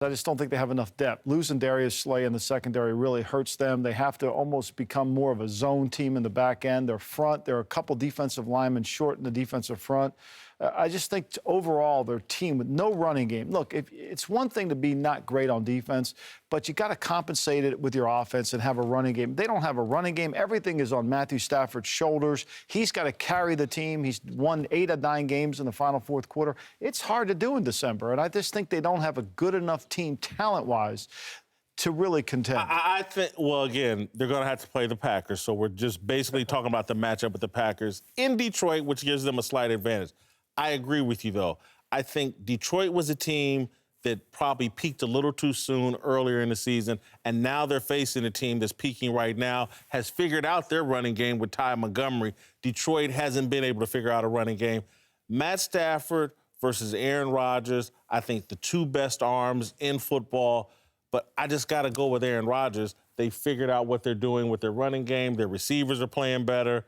I just don't think they have enough depth. Losing Darius Slay in the secondary really hurts them. They have to almost become more of a zone team in the back end. Their front, there are a couple defensive linemen short in the defensive front. I just think overall their team with no running game. Look, it's one thing to be not great on defense, but you got to compensate it with your offense and have a running game. They don't have a running game. Everything is on Matthew Stafford's shoulders. He's got to carry the team. He's won 8 of 9 games in the final fourth quarter. It's hard to do in December, and I just think they don't have a good enough team talent-wise to really contend. I think, well, again, they're going to have to play the Packers, so we're just basically talking about the matchup with the Packers in Detroit, which gives them a slight advantage. I agree with you, though. I think Detroit was a team that probably peaked a little too soon earlier in the season, and now they're facing a team that's peaking right now, has figured out their running game with Ty Montgomery. Detroit hasn't been able to figure out a running game. Matt Stafford versus Aaron Rodgers, I think the two best arms in football, but I just got to go with Aaron Rodgers. They figured out what they're doing with their running game. Their receivers are playing better.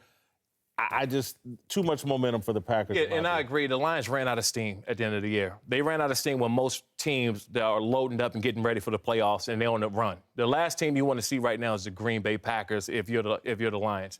I just, too much momentum for the Packers. Yeah, and I agree. The Lions ran out of steam at the end of the year. They ran out of steam when most teams that are loading up and getting ready for the playoffs, and they're on the run. The last team you want to see right now is the Green Bay Packers if you're the Lions.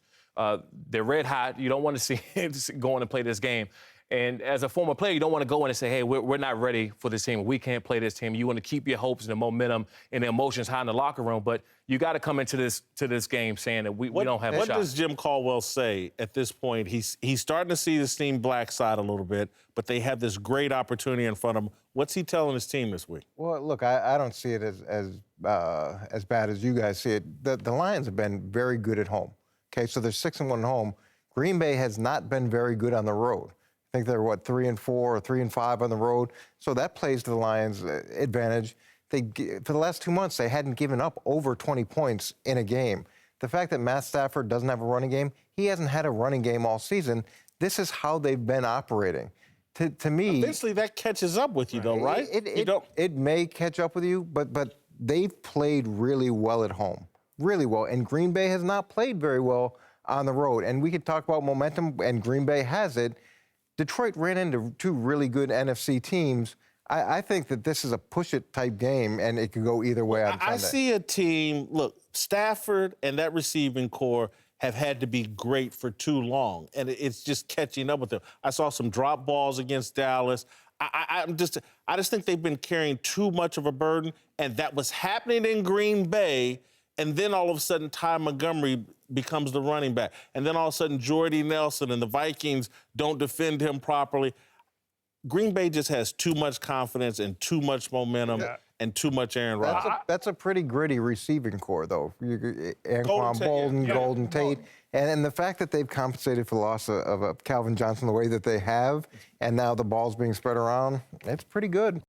They're red hot. You don't want to see him going and play this game. And as a former player, you don't want to go in and say, hey, we're not ready for this team. We can't play this team. You want to keep your hopes and the momentum and the emotions high in the locker room. But you got to come into this game saying that we don't have a shot. What does Jim Caldwell say at this point? He's starting to see the team black side a little bit, but they have this great opportunity in front of them. What's he telling his team this week? Well, look, I don't see it as bad as you guys see it. The Lions have been very good at home. Okay, so they're 6-1 at home. Green Bay has not been very good on the road. I think they're, 3-4 or 3-5 on the road. So that plays to the Lions' advantage. For the last 2 months, they hadn't given up over 20 points in a game. The fact that Matt Stafford doesn't have a running game, he hasn't had a running game all season. This is how they've been operating. To me... Eventually that catches up with you, though, right? It may catch up with you, but they've played really well at home. Really well. And Green Bay has not played very well on the road. And we could talk about momentum, and Green Bay has it. Detroit ran into 2 really good NFC teams. I think that this is a push-it type game, and it could go either way on Sunday. I see a team, look, Stafford and that receiving core have had to be great for too long, and it's just catching up with them. I saw some drop balls against Dallas. I just think they've been carrying too much of a burden, and that was happening in Green Bay. And then all of a sudden, Ty Montgomery becomes the running back. And then all of a sudden, Jordy Nelson and the Vikings don't defend him properly. Green Bay just has too much confidence and too much momentum and too much Aaron Rodgers. That's a pretty gritty receiving core, though. Anquan Bolden, Golden Tate. And the fact that they've compensated for the loss of Calvin Johnson the way that they have, and now the ball's being spread around, it's pretty good.